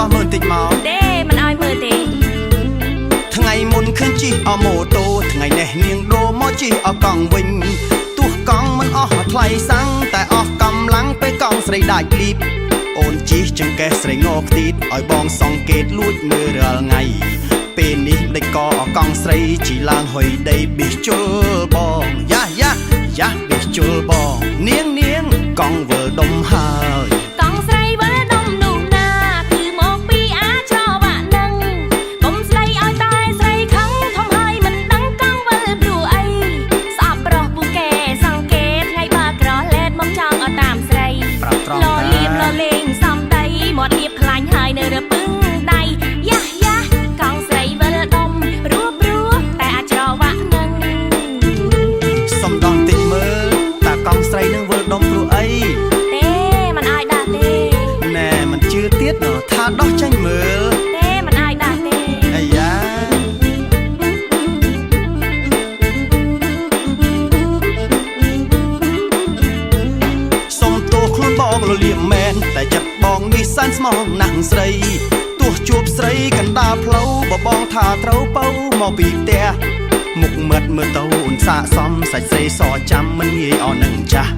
ដោះមើលតិចមកទេមិនឲ្យមើលទេថ្ងៃមុនឃើញជិះអម៉ូតូថ្ងៃនេះនាងដូរមកជិះអកង់វិញទោះកង់មិនអស់ថ្លៃសាំងតែអស់កម្លាំងពេលកង់ស្រីដាច់លីបអូនជិះចង្កេះស្រីងខ្ទីតឲ្យបងសង្កេតលួចមើលរាល់ថ្ងៃពេលនេះដេកក៏អកង់ស្រីជីឡើងហុយដីប៊ីជុលបងយ៉ាប៊ីជុលបងនាងកង់វើដុំហើយកង់ស្រីវើដុំនោះណាគឺមកពីអាចរវ៉ាក់នឹងកុំស្ដីឲ្យតែស្រីខឹងធំហើយមិនដឹងកង់វើព្រោះអីស្អប់ប្រុសពូកែសង្កេតថ្ងៃបើក្រឡេតមកចង់ឲ្យតាមស្រីលលៀបលលេងសំដីមាត់លៀបខ្លាញ់ហើយនៅរពឹងដៃយ៉ាកង់ស្រីវើដុំព្រោះតែអាចរវ៉ាក់នឹងសំដងតិចមើលតាកង់ស្រីនឹងវើដុំព្រោះអីទេមិនឲ្យដាក់ទេណែមិនជឿទៀតណោះថាដោះចាញ់មើលទេមិនឲ្យដាក់ទេអាយ៉ាសុំទោសខ្លួនបងលលៀមមែនតែចិត្តបងនេះសែនស្មោះណាស់ស្រីទោះជួបស្រីកណ្ដាលផ្លូវបបងថាត្រូវពៅមកពីផ្ទះមុខមាត់មើលទៅអូនសាកសមសាច់ស្រីសចាំមិនងាយអស់នឹងចាស់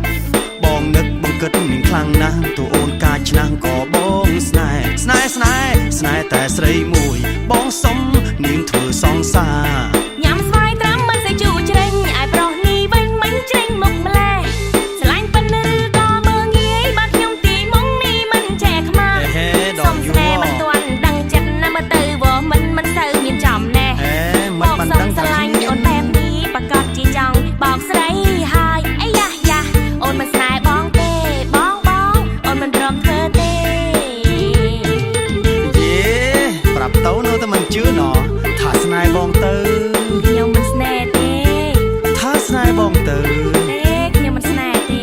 បងនឹកបង្កឹតនាងខ្លាំងណាស់តួអូនកាចឆ្នាំងក៏បងស្នេហ៍តែស្រីមួយបងសុំនាងធ្វើសងសាញ៉ាំស្វាយត្រាំមិនសេចជូជ្រេញឲ្យប្រុសនេះវិញមិនជ្រេញមុខម្លេះស្រឡាញ់ប៉ុណ្ណឹងក៏មើងងាយបាត់ខ្ញុំទីមុំនេះមិនចែកខ្មាស់សុំស្នេហ៍មិនទាន់ដឹងចិត្តណាមើលទៅវមិនសូវមានចំណេះមកមិនដឹងស្រឡាញ់អូនបែបនេះប្រកាសជាចង់បោកស្រីហើយអាយ៉ាអូនមិនស្នេហ៍បងទេបងអូនមិនព្រមធ្វើទេប្រាប់ទៅនៅតែមិនជឿណោះថាស្នេហ៍បងទៅខ្ញុំមិនស្នេហ៍ទេថាស្នេហ៍បងទៅទេខ្ញុំមិនស្នេហ៍ទេ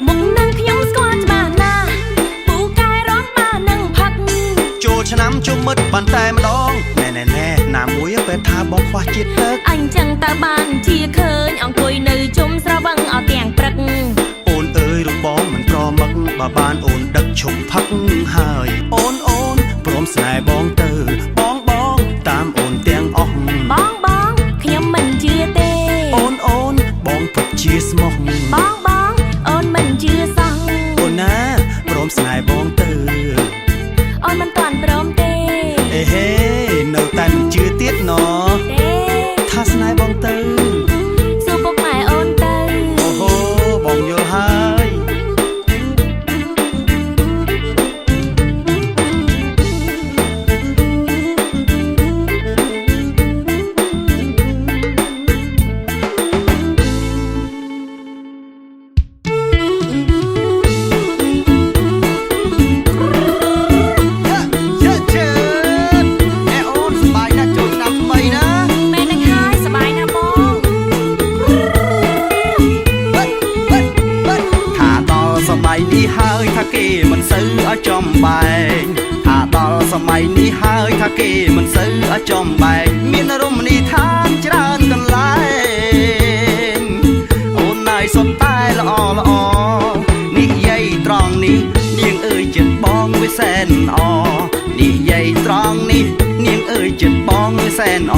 មុខនឹងខ្ញុំស្គាល់ច្បាស់ណាស់ពូកែរត់បាននឹងផឹកចូលឆ្នាំជុំមិត្តបានតែម្ដងណែណាមួយពេលថាបងខ្វះជាតិទឹកអញចឹងតើបានជាឃើញអង្គុយនៅជុំស្រវឹងអត់ទាំងព្រឹកអូនអើយរូបបងមិនប្រមឹកបើបានអូនដឹកឈប់ផឹកហើយអូនព្រមស្នេហ៍បងទៅបងតាមអូនទាំងអស់បងខ្ញុំមិនជឿទេអូនបងពិតជាស្មោះបងអូនមិនជឿសោះអូនណាព្រមស្នេហ៍បងទៅអូនមិនទាន់ព្រមទេអេហេនៅតែមិនជឿទៀតណោះទេថាស្នេហ៍បងទៅសួរពុកម៉ែអូនទៅអូហូបងយល់ហើយហើយថាគេមិនសូវឲ្យចំបែងថាដល់សម័យនេះហើយថាគេមិនសូវឲ្យចំបែងមានរមណីយដ្ឋានច្រើនកន្លែងអូនណាយសុទ្ធតែល្អនិយាយត្រង់នេះនាងអើយចិត្តបងវាសែនអនិយាយត្រង់នេះនាងអើយចិត្តបងវាសែនអ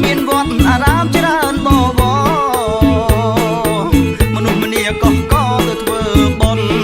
មានវត្តអារាមច្រើនបវរមនុស្សម្នាក៏ទៅធ្វើបុណ្យ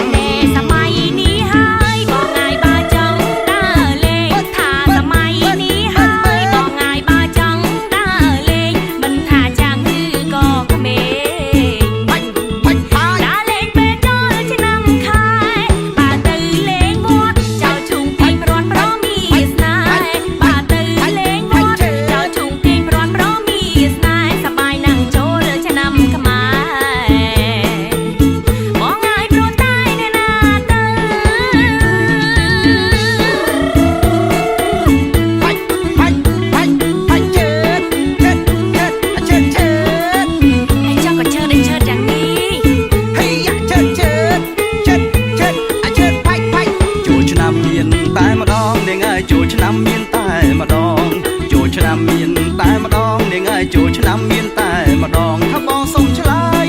ចូលឆ្នាំមានតែម្ដងនាងអើយចូលឆ្នាំមានតែម្ដងថាបងសុំឆ្លើយ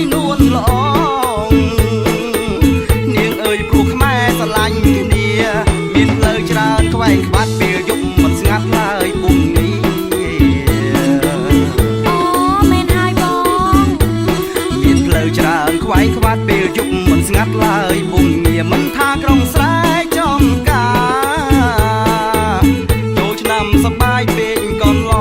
ងាត់ឡើយពុំងារមិនថាក្រុងស្រែចំការចូលឆ្នាំសប្បាយពេកកូនឡ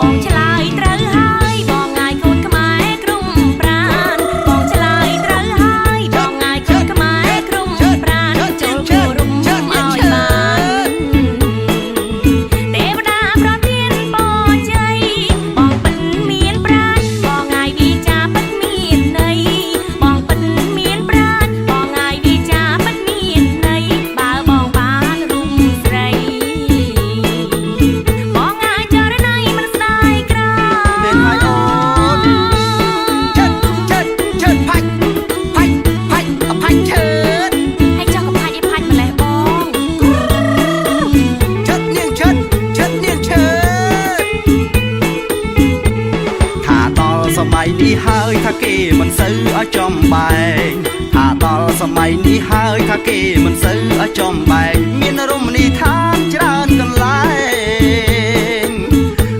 បងឆ្លើយត្រូវហើយបងងាយកូនខ្មែរក្រុមប្រានបងឆ្លើយត្រូវហើយបងងាយកូនខ្មែរក្រុមប្រានចូលគោរពឲ្យបានទេវតាប្រទានពរជ័យបងពិតមានប្រាជ្ញបងងាយវាចាពិតមានន័យបងពិតមានប្រាជ្ញបងងាយវាចាពិតមានន័យបើបងបានរុំស្រីបងងាយចរណៃមិនស្ដាយក្រោយមានហើយអូនជិតផាច់ឈើឲ្យចុះកំផាច់ឲ្យផាច់ម្លេះបងជិតនាងឈើថាដល់សម័យនេះហើយថាគេមិនសូវឲ្យចំបែងថាដល់សម័យនេះហើយថាគេមិនសូវឲ្យចំបែងមានរមណីយដ្ឋានច្រើនកន្លែង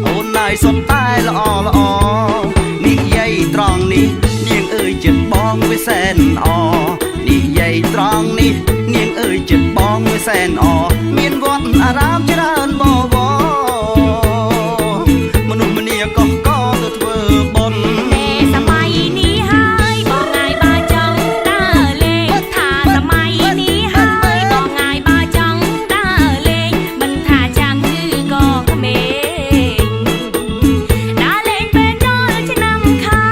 អូនណាយសុទ្ធតែល្អនិយាយត្រង់នេះនាងអើយចិត្តបងវាសែនអនិយាយត្រង់នេះនាងអើយចិត្តបងវាសែនអមានវត្តអារាមច្រើនបវរមនុស្សម្នាកកទៅធ្វើបុណ្យតែសម័យនេះហើយបងងាយបើចង់ដើរលេងថាសម័យនេះហើយបងងាយបើចង់ដើរលេងមិនថាចាំងឬក៏ក្មេងដើរលេងពេលចូលឆ្នាំខែ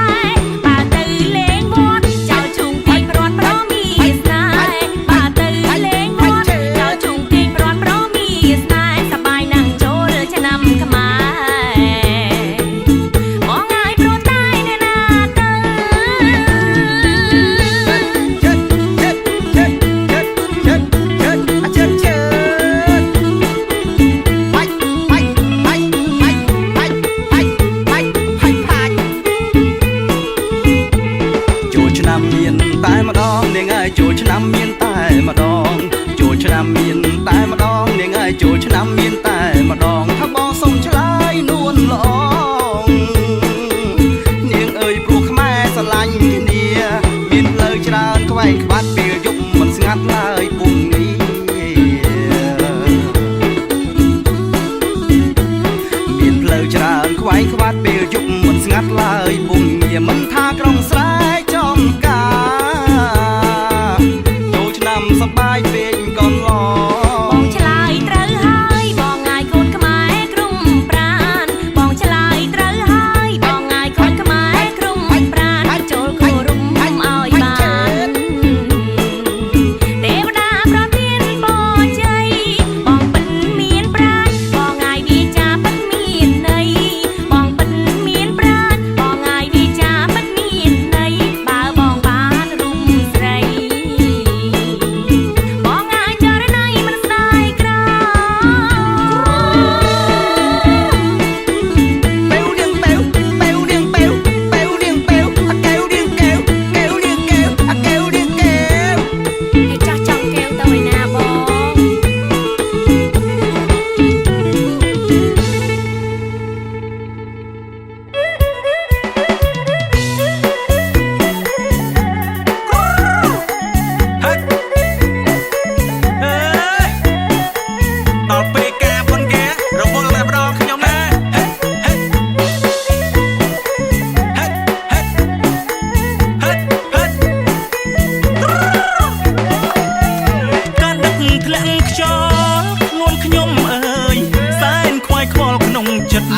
បើទៅលេងវត្តចៅជុំពីព្រាត់ប្រមីស្នេហ៍បើទៅលេងវត្តចៅជុំពីព្រាត់ប្រមីស្នេហ៍សប្បាយណាស់ចូលឆ្នាំខ្មែរបងងាយព្រោះតែអ្នកណាទៅចូលឆ្នាំមានតែម្ដងនាងអើយចូលឆ្នាំមានតែម្ដងចូលឆ្នាំមានតែម្ដងនាងអើយចូលឆ្នាំមានតែម្ដងថាបងសុំឆ្លើយនួនល្អនាងអើយព្រោះខ្មែរស្រឡាញ់គ្នាមានផ្លូវច្រើនខ្វែងខ្វាត់ពេលយប់មិនស្ងាត់ឡើយពុំងារមានផ្លូវច្រើនខ្វែងខ្វាត់ពេលយប់មិនស្ងាត់ឡើយពុំងារមិនថាក្រុងស្រែចំការចូលឆ្នាំសប្បាយពេកកូនឡបងឆ្លើយត្រូវហើយបងងាយកូនខ្មែរក្រុមប្រានបងឆ្លើយត្រូវហើយបងងាយកូនខ្មែរក្រុមប្រានចូលគោរពឲ្យបានទេវតាប្រទានពរជ័យបងពិតមានប្រាជ្ញបងងាយវាចាពិតមានន័យបងពិតមានប្រាជ្ញបងងាយវាចាពិតមានន័យបើបងបានរុំស្រីបងងាយចរណៃមិនស្ដាយក្រោយបែវនាងបែវនាងបែវនាងបែវអកែវនាងកែវកែវនាងកែវអកែវនាងកែវឲ្យចាស់ចង់កែវទៅឯណាបងដល់ពេលការប៉ុនគេរវល់តែម្ដងខ្ញុំណាការដឹកធ្លាក់ខ្យល់ងួនខ្ញុំអើយសែនខ្វាយខ្វល់ក្នុងចិត្ត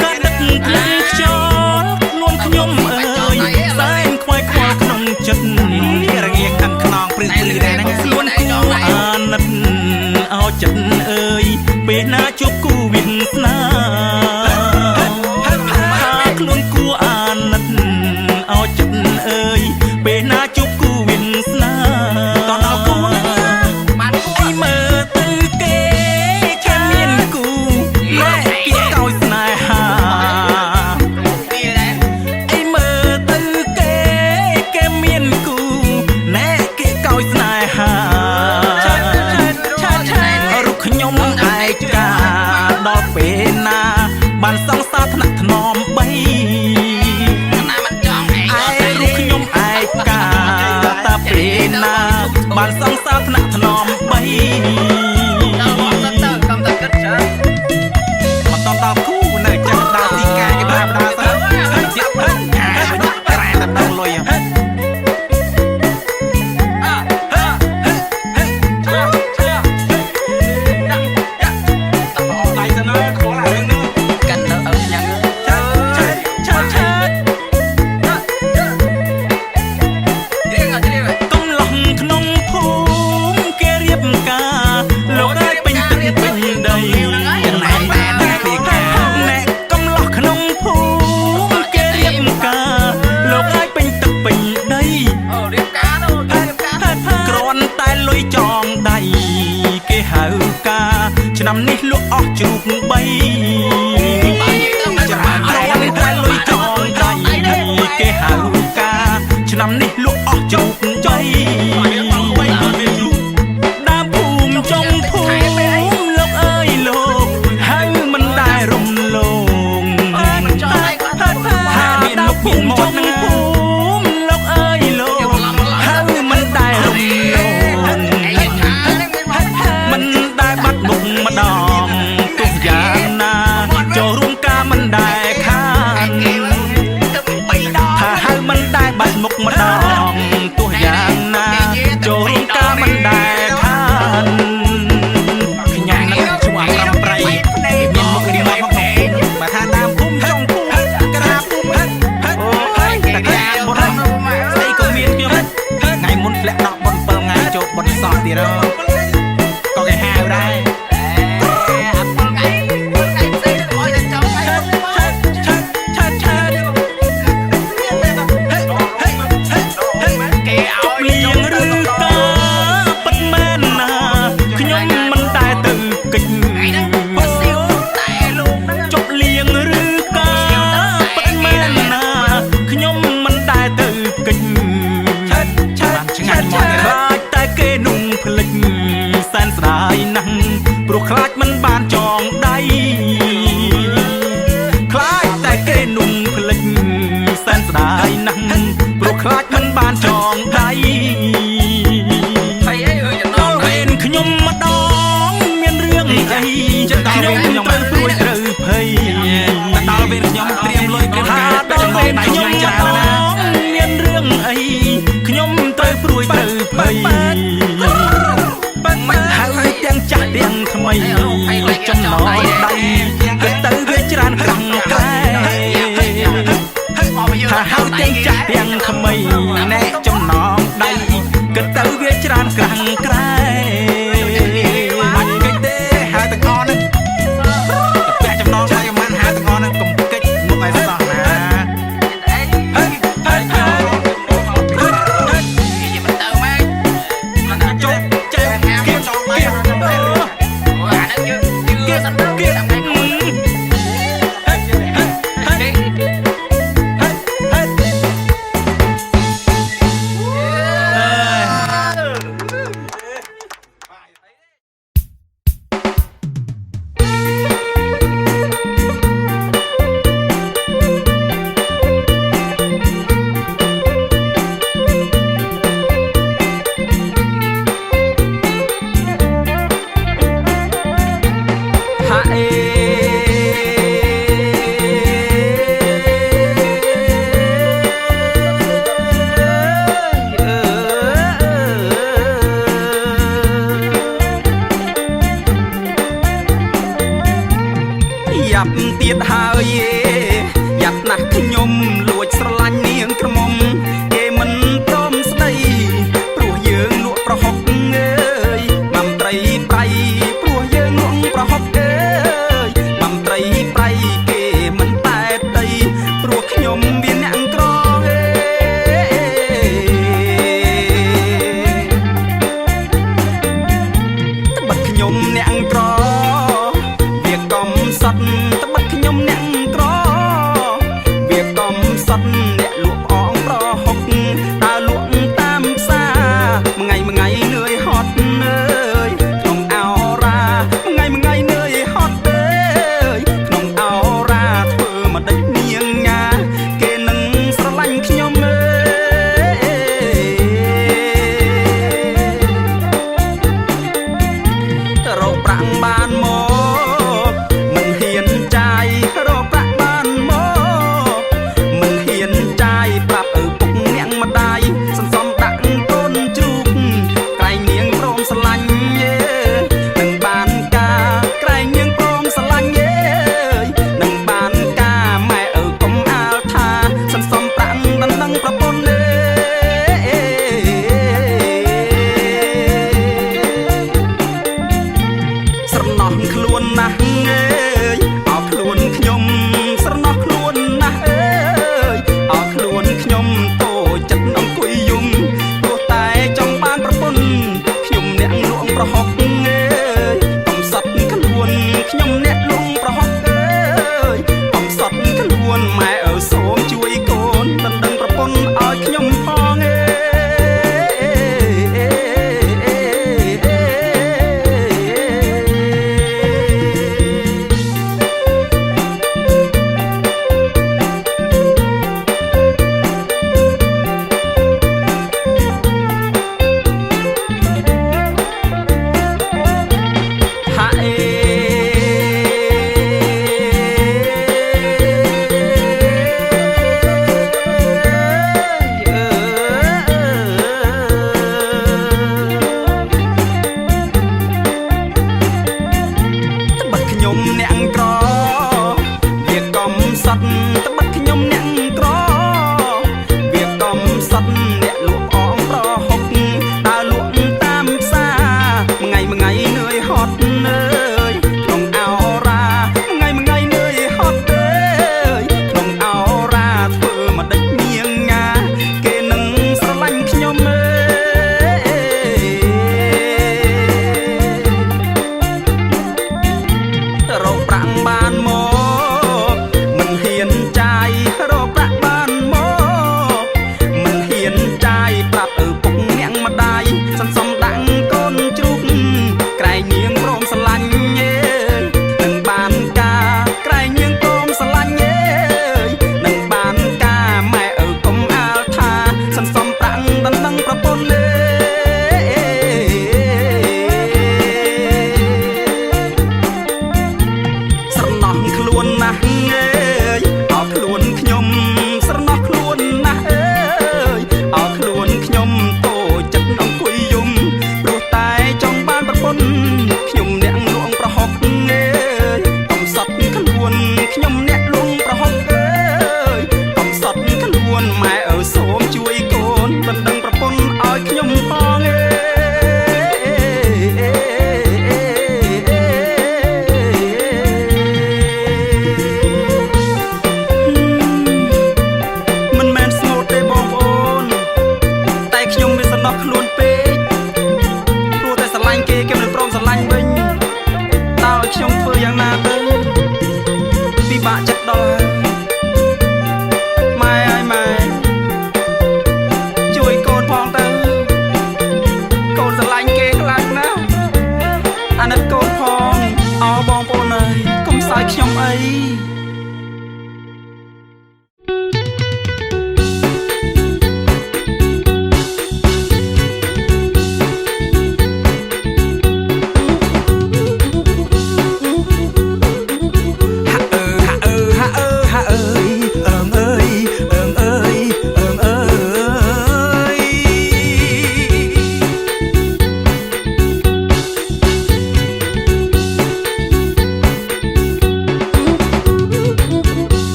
ការដឹកធ្លាក់ខ្យល់ងួនខ្ញុំអើយសែនខ្វាយខ្វល់ក្នុងចិត្តរងាខាងខ្នងព្រឹកដែរហ្នឹងខ្លួនគួរអាណិតឲ្យចិត្តអើយពេលណាជួបគូវាសនាខ្លួនគួរអាណិតឲ្យចិត្តអើយពេលណាជួបគូវាសនាតដល់គូបានគូអីមើលទៅគេមានគូណែគេកោយស្នេហាអីមើលទៅគេមានគូណែគេកោយស្នេហារូបខ្ញុំឯកាដល់ពេលណាបានសងសារថ្នាក់ថ្នមបីណាមិនចង់ឯរូបខ្ញុំឯ ថ្នមបីមកតដល់គូនៅចាស់ដល់ទីកាគេប្រើដល់សើហើយទៀតហើយក្រែតែដល់លុយឆ្នាំនេះលក់អស់ជ្រូក3ច្រើនតែលុយចងដៃគេហៅកាឆ្នាំនេះលក់អស់ជ្រូក3ដើមភូមិចុងភូមិលោកអើយលោកហើយមិនដែលរំលងហើយមានលោកភូមិចុងភូមិលោកអើយលោកហើយមិនដែលរំលងមិនដែលបាត់មុខម្ដងទោះយ៉ាងណាចូលរួមការមិនដែលខានថាហៅមិនដែលបាត់មុខម្ដងទោះយ៉ាងណាចូលរួមការមិនដែលខានខ្ញុំនឹងជួបអារម្មណ៍ប្រៃមានមុខរីមកមកបើថាតាមភូមិចុងភូមិក្រាបភូមិអូហើយតាក្រាបបុនស្អីក៏មានខ្ញុំថ្ងៃមុនធ្លាក់ដកបុន7ថ្ងៃចូលបុនសោះទៀតក៏គេហៅដែរព្រោះខ្លាចមិនបានចងដៃខ្លាចតែគេនុំផ្លិចសែនស្ដាយណាស់ព្រោះខ្លាចមិនបានចងដៃដល់វេនខ្ញុំម្ដងមានរឿងអីខ្ញុំត្រូវព្រួយត្រូវភ័យដល់វេនខ្ញុំត្រៀមលុយត្រៀមការដល់វេនខ្ញុំចាស់ណាមានរឿងអីខ្ញុំត្រូវព្រួយត្រូវភ័យហើយទាំងចាស់ទាំងថ្មីចំណងដៃគេទៅវាច្រើនខ្លាំងក្រែថាហើយទាំងចាស់ទាំងថ្មីណែចំណងដៃគេទៅវាច្រើនខ្លាំងក្រែមិនគេទេហើយទាំងអស់ហ្នឹងតែចំណងដៃមិនហើយទាំងអស់ហ្នឹងកុំកិច្ចមុខឲ្យសោះណាគេ ខ្លួនម៉ែសូមជួយកូនដណ្ដឹងប្រពន្ធឲ្យខ្ញុំផង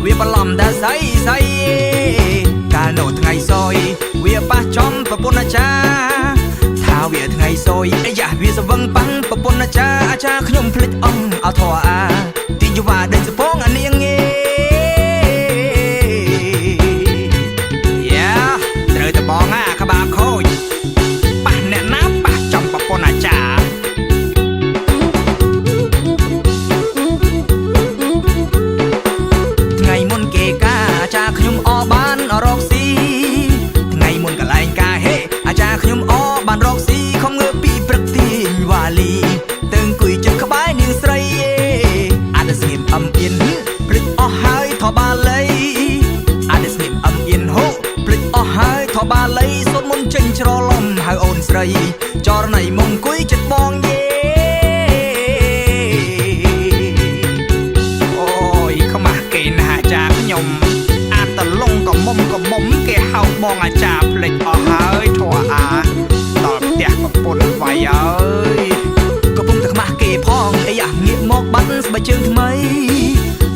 វាបឡំតែស្អីស្អីកាលនោះថ្ងៃសយវាប៉ះចំប្រពន្ធអាចារ្យថាវាថ្ងៃសយអាយ៉ាវាសវឹងប៉ាំងប្រពន្ធអាចារ្យខ្ញុំភ្លេចអង្គអធរអាទីយវ៉ា yên Plịch o hơi thọ ba lấy Ades niệm âm yên hô Plịch o hơi thọ ba lấy Sốt môn chênh cho lòng hơi ôn srei Cho này mong cuối chất bong dê Ôi không mà kê nà cha nhom À tà lông có mông kê hao bong à cha Plịch o hơi thọ à Tọp tẹt có bồn vầy ơi Có bông thật mà kê phong Ây à nghĩa một bắn bà chương thứ mấy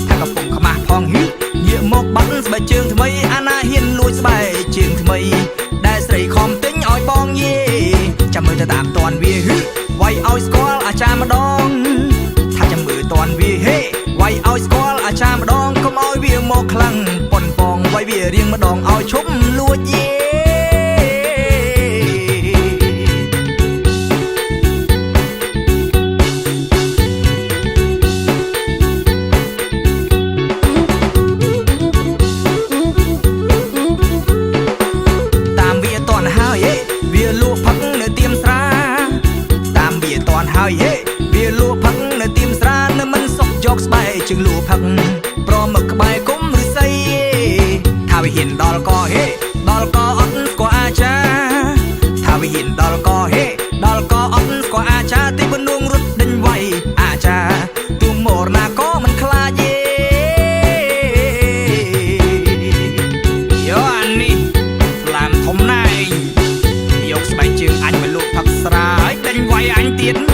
Thà có bông khá mà phong hít Nghĩa một bắn bà chương thứ mấy Anna hiên lùi sẽ bài chương thứ mấy Đại srei khom tính oi bong ye Chăm mơ ta tạm toàn vì hít Quay oi squall à cha mà đong Thà chăm mơ toàn vì hê Quay oi squall à cha mà đong Không oi vì một khăn Bồn bong quay vì riêng mà đong oi chúc lùa ye Hãy vì lúa phắc nơi tim ra nơi mình sọc dọc bay chừng lúa phắc pro mực bài cũng rưỡi say thà vì hiện đo có ớt có a cha thà vì hiện đo có ớt có a cha thì vẫn luôn rút đinh vay a cha tu mồ na có mình khla ye yo anh đi làm thông này dọc bay chừng anh mà lúa phắc ra đinh vay anh tiến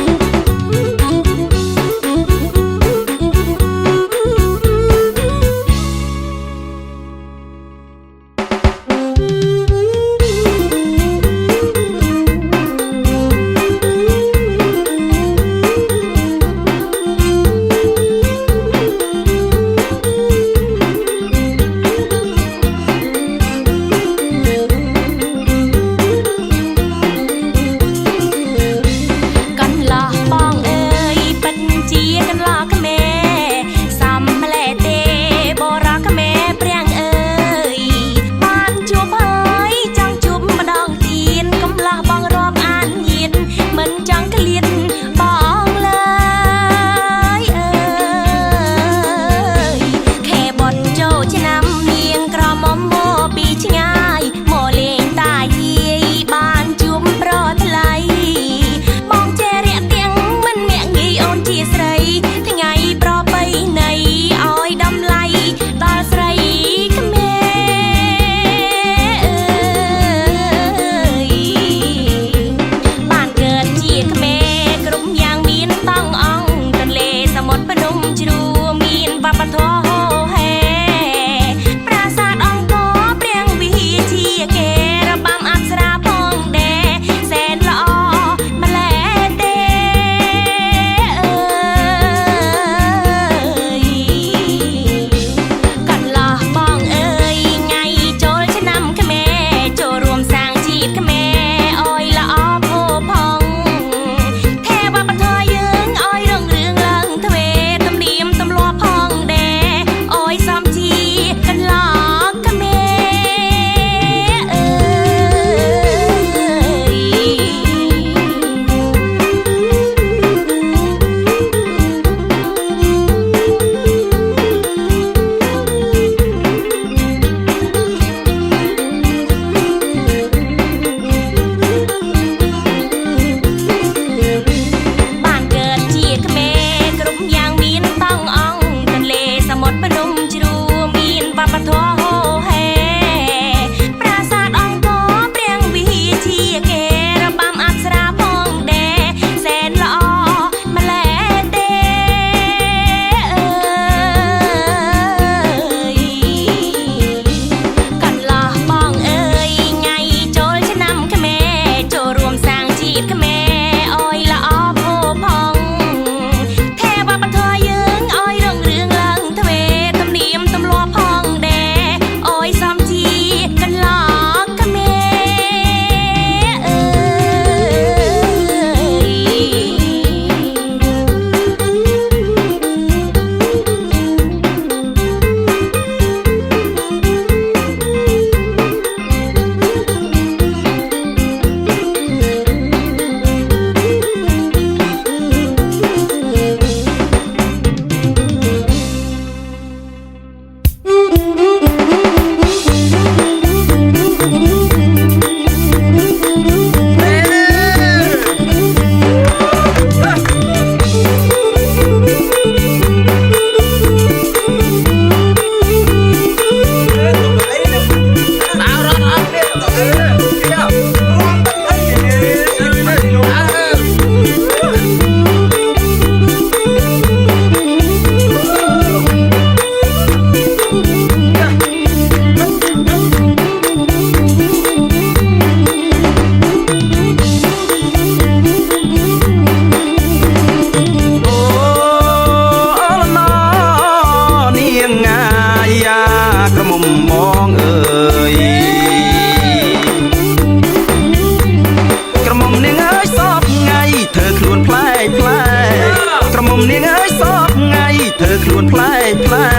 ផ្លែ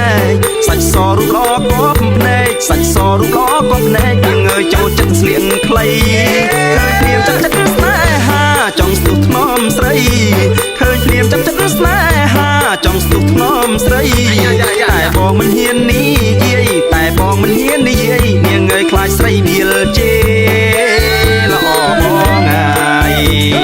សាច់សរូបល្អក៏ភ្នែកសាច់សរូបល្អក៏ភ្នែកនាងអើយចូលចិត្តស្លៀកខ្លីឃើញភ្លាមចាប់ចិត្តស្នេហាចង់ស្ទុះថ្នមស្រីឃើញភ្លាមចាប់ចិត្តស្នេហាចង់ស្ទុះថ្នមស្រីតែបងមិនហ៊ាននិយាយតែបងមិនហ៊ាននិយាយនាងអើយខ្លាចស្រីដៀលជេល្អបងហើយ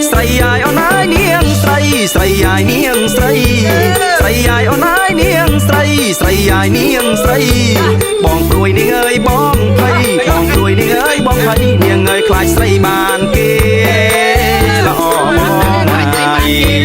ស្រីយាយអូនអើយនាងស្រីស្រីយាយនាងស្រីស្រីយាយអូនអើយនាងស្រីស្រីយាយនាងស្រីបងព្រួយនាងអើយបងភ័យបងព្រួយនាងអើយបងភ័យនាងអើយខ្លាចស្រីបានគេល្អបងហើយ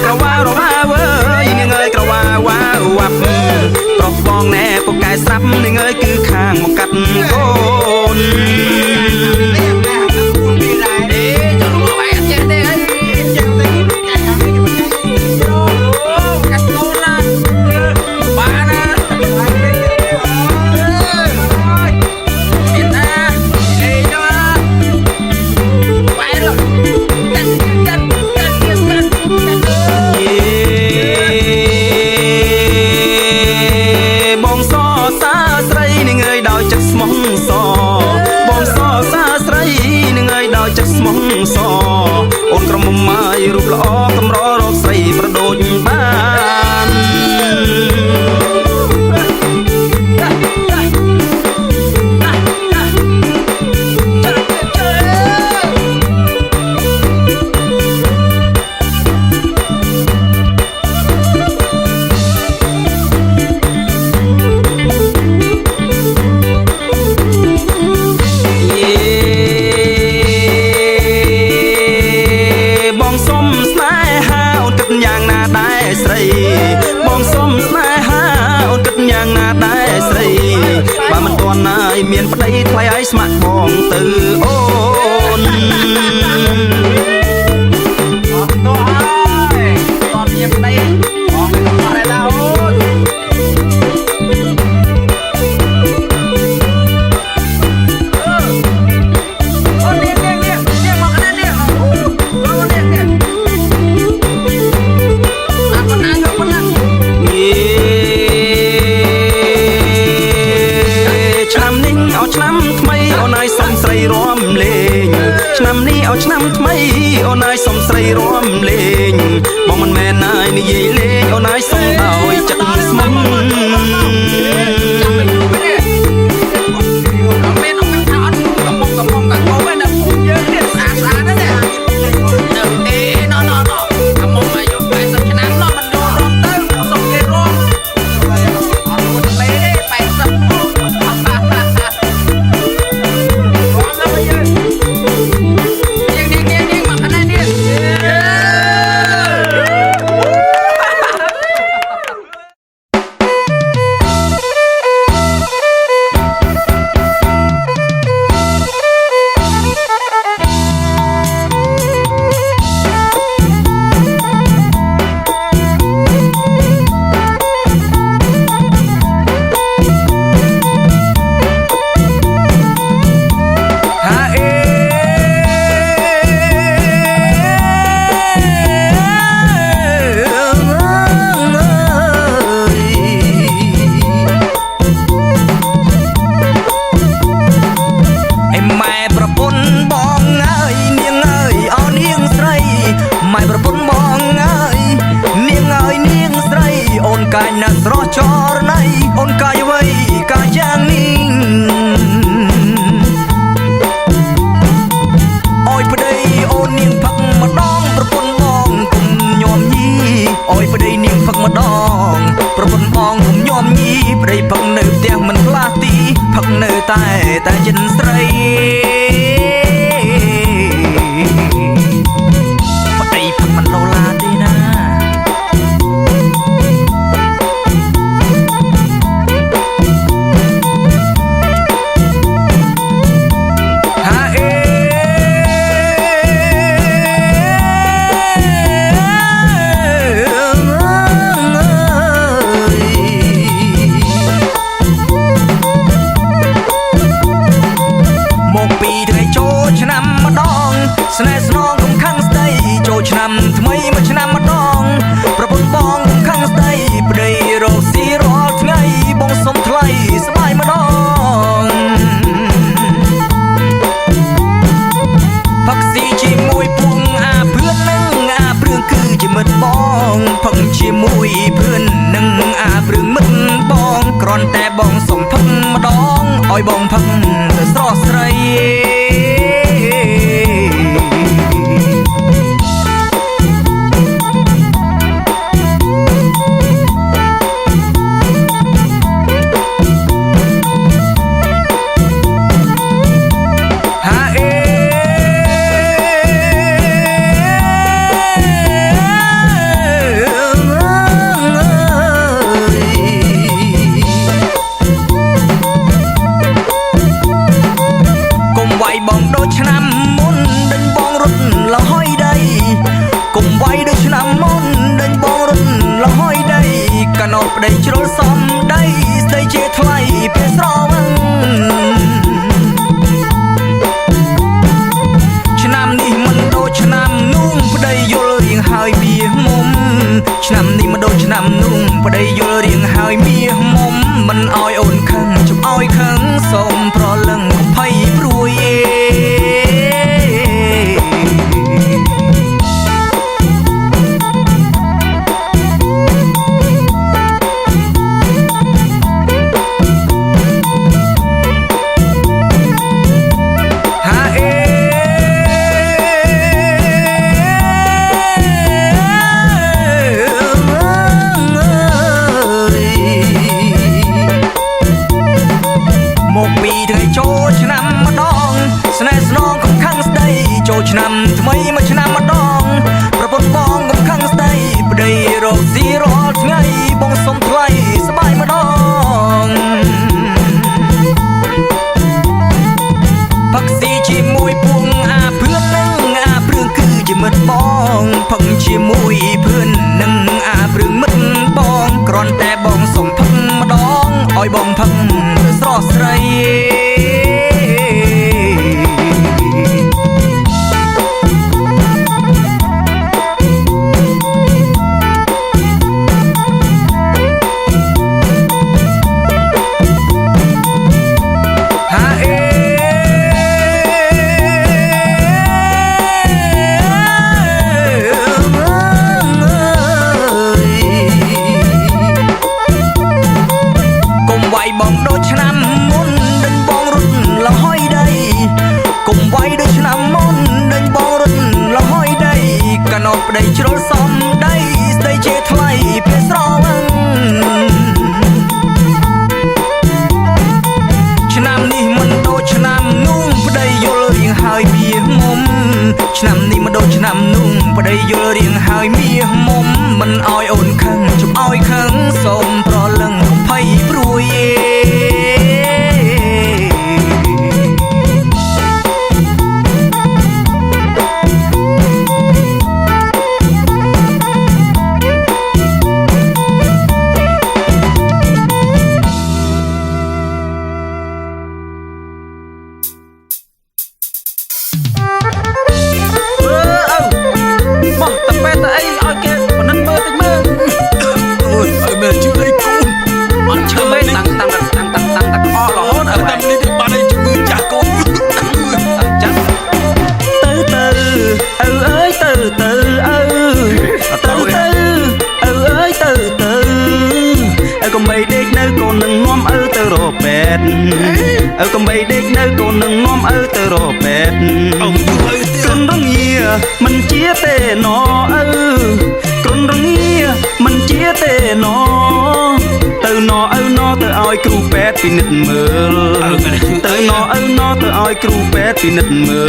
ក្រវ៉ារវ៉ាវើយនាងអើយក្រវ៉ាវ៉ាវ៉ាប់ប្រុសបងណែពូកែស្រាប់នាងអើយគឺខាងមកកាត់កូនសអូនក្រមុំមករូបល្អកម្ររកស្រីប្រដូចបានបងសុំស្នេហាអូនគិតយ៉ាងណាដែរស្រីបើមិនទាន់ហើយមានប្តីថ្លៃឲ្យស្ម័គ្របងទៅអូនអត់ទៅហើយអត់មានប្តីបងមិនអត់ដែរអូនអូននេះមកកណ្ដាលនេះអូននេះឆ្នាំថ្មីអូនឲ្យសុំស្រីរំលេងឆ្នាំនេះឲ្យឆ្នាំថ្មីអូនឲ្យសុំស្រីរំលេងបងមិនមែនឲ្យនិយាយលេងអូនឲ្យសុំដោយចិត្តស្មោះ ប្រពន្ធបងអើយនាងស្រីអូនកាយណាស់ស្រស់ចរណៃអូនកាយអ្វីកាយយ៉ាងនេះអើយប្តីអូននាងផឹកម្ដងប្រពន្ធបងគុំញោមញីអើយប្តីនាងផឹកម្ដងប្រពន្ធបងគុំញោមញីប្តីផឹកនៅផ្ទះមិនផ្លាស់ទីផឹកនៅតែចិនស្រីប្តីផឹកមិនឡូឡាទេណាស្នេហ៍ស្នងកំខាំងស្ដីចូលឆ្នាំថ្មីមួយឆ្នាំម្ដងប្រពន្ធបងកំខាំងស្ដីប្តីរកស៊ីរាល់ថ្ងៃបងសុំថ្លៃស្បាយម្ដងផឹកស៊ីជាមួយពងអាភឿននឹងអាព្រឿងគឺជាមិត្តបងផឹកជាមួយភឿននឹងអាព្រឿងមិត្តបងគ្រាន់តែបងសុំផឹកម្ដងឲ្យបងផឹកទៅស្រស់ស្រីបងដូចឆ្នាំមុនដេញបងរត់លហើយដីកុំវាយដូចឆ្នាំមុនដេញបងរត់លហើយដីកណោប្តីជ្រុលសំដីស្ដីជាថ្លៃពេលស្រវឹងឆ្នាំនេះមិនដូចឆ្នាំនោះប្តីយល់រៀងហើយមាសមុំឆ្នាំនេះមិនដូចឆ្នាំនោះប្តីយល់រៀងហើយមាសមុំមិនអោយអូនខឹងជុំអោយខឹងសូមប្រលឹងកុំភ័យព្រួយចូលឆ្នាំម្ដងស្នេហ៍ស្នងកំខាំងស្ដីចូលឆ្នាំថ្មីមួយឆ្នាំម្ដងប្រពន្ធបងកំខាំងស្ដីប្តីរកស៊ីរាល់ថ្ងៃបងសុំថ្លៃស្បាយម្ដងផឹកស៊ីជាមួយពងអាភឿននឹងអាព្រឿងគឺជាមិត្តបងផឹកជាមួយភឿននឹងអាព្រឿងមិត្តបងគ្រាន់តែបងសុំផឹកម្ដងឲ្យបងផឹកទៅស្រស់ស្រីបងដូចឆ្នាំមុនដេញបងរត់លហើយដីកុំវាយដូចឆ្នាំមុនដេញបងរត់លហើយដីកណោប្តីជ្រុលសំដីស្ដីជាថ្លៃពេលស្រវឹងឆ្នាំនេះមិនដូចឆ្នាំនោះប្តីយល់រៀងហើយមាសមុំឆ្នាំនេះមិនដូចឆ្នាំនោះប្តីយល់រៀងហើយមាសមុំមិនអោយអូនខឹងជុំអោយខឹងសូមប្រលឹងកុំភ័យព្រួយទៅ តឪកំបីដេកនៅកូននឹងនាំឪទៅរកពេទ្យគ្រុនរងាមិនជាទេណឪគ្រុនរងាមិនជាទេណទៅណឪណទៅឲ្យគ្រូពេទ្យពិនិត្យមើលទៅណឪណទៅឲ្យគ្រូពេទ្យពិនិត្យមើ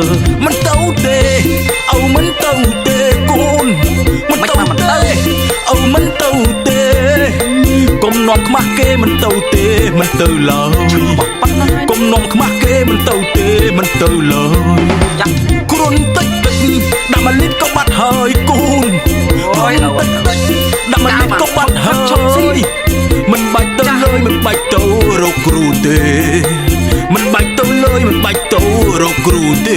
លមិនទៅទេឪមិនទៅទេកូនមិនទៅទេឪមិនទៅទេកុំនាំខ្មាស់គេមិនទៅទេមិនទៅឡើយកុំនាំខ្មាស់គេមិនទៅទេមិនទៅឡើយគ្រុនតិចតិចដាក់1លីត្រក៏បាត់ហើយកូនអូយតិចតិចដាក់1លីត្រក៏បាត់ហើយមិនបាច់ទៅលើយមិនបាច់ទៅរកគ្រូទេមិនបាច់ទៅលើយមិនបាច់ទៅរកគ្រូទេ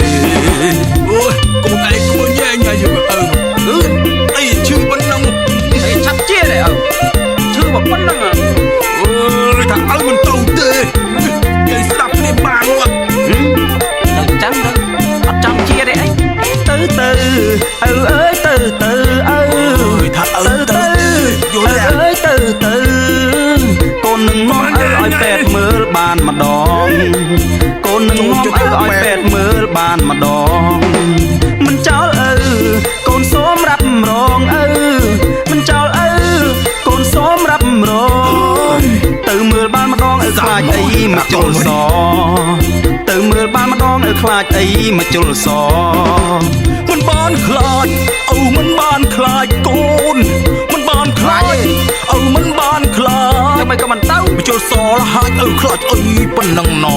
អូយកូនឯងគួរញ៉ែញ៉ៃយើអីឈឺប៉ុណ្ណឹងអីឆាប់ជាទេឪឈឺប៉ុណ្ណឹងអើយថាឪមិនទៅទេនិយាយស្ដាប់គ្នាបានអត់ទៅចាំទៅអត់ចាំជាទេអីទៅឪអើយទៅឪថាឪទៅយល់ទេអើយទៅកូននឹងនាំឪឲ្យពេទ្យមើលបានម្ដងកូននឹងនាំឪឲ្យពេទ្យមើលបានម្ដងមិនចោលឪកូនសូមរាប់រងឪមិនចោលឪកូនសូមរាប់រងទៅមើលបានម្ដងឪខ្លាចអីមកជុលសទៅមើលបានម្ដងឪខ្លាចអីមកជុលសមិនបានខ្លាចឪមិនបានខ្លាចកូនមិនបានខ្លាចឪមិនបានខ្លាចចាំមិនក៏មិនទៅបញ្ចូលសលហាច់ឪខ្លាចអីប៉ុណ្ណឹងណ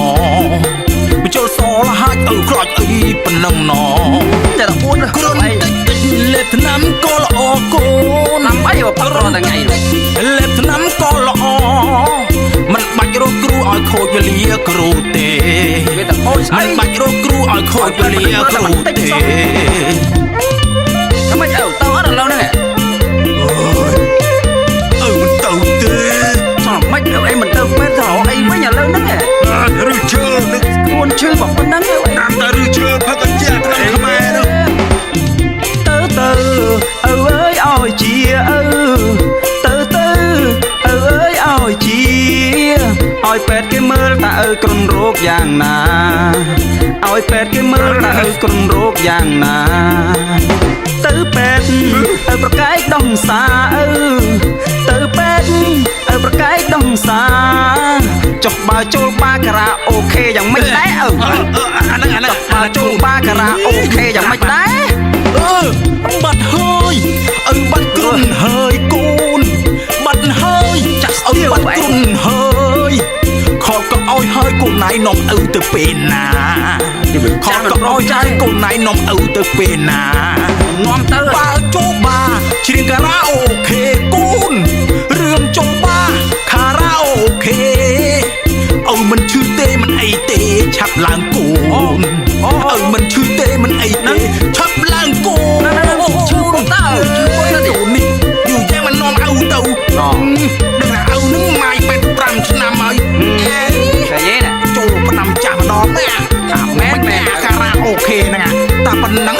បញ្ចូលសលហាច់ឪខ្លាចអីប៉ុណ្ណឹងណតែតែ4គ្រុនតិចលេបថ្នាំក៏ល្អកូនណាំអីបើប្រត់ថ្ងៃលេបថ្នាំក៏ល្អមិនបាច់រកគ្រូឲ្យខូចវេលាគ្រូទេវាតែខូចស្អីមិនបាច់រកគ្រូឲ្យខូចវេលាគ្រូទេចាំមិនទៅអត់ឥឡូវហ្នឹងអូយមិនទៅទេចាំមិនទៅអីមិនទៅពេទ្យទៅអីវិញឥឡូវហ្នឹងឬឈើនឹងខ្លួនឈឺបើប៉ុណ្ណឹងតាមតែឬឈើផឹកជាក្នុងខ្មែរនោះទៅឪអើយឲ្យជាឪទៅឪអើយឲ្យជាឲ្យពេទ្យគេមើលតើឪគ្រុនរោគយ៉ាងណាឲ្យពេទ្យគេមើលតើឪគ្រុនរោគយ៉ាងណាទៅពេទ្យឪប្រកែកដុំសាទៅពេទ្យឪប្រកែកដុំសាចុះបើចូលបាការ៉ាអូខេយ៉ាងម៉េចដែរឪអាហ្នឹងបើចូលបាការ៉ាអូខេយ៉ាងម៉េចដែរបាត់ហើយឪបាត់គ្រុនហើយកូនបាត់ហើយចាស់ឪបាត់គ្រុនហើយខកក៏ឲ្យហើយកូនណៃនាំឪទៅពេលណាខកក៏ឲ្យចាយកូនណៃនាំឪទៅពេលណានាំទៅបើចូលបាច្រៀងការ៉ាអូខេកូនរឿងចូលបាការ៉ាអូខេឪមិនឈឺទេមិនអីទេឆាប់ឡើងកូនឪមិនឈឺទេមិនអីទេឆាប់ឡើងកូនឈឺតើឈឺប៉ុណ្ណាទេនេះយូរយ៉ាងមិននាំឪទៅដឹងថាឪនឹងម៉ាយពេទ្យ5ឆ្នាំហើយតែយេណាចូល5ចាស់ម្ដងណាថាមែនការ៉ាអូខេហ្នឹងតែប៉ុណ្ណឹង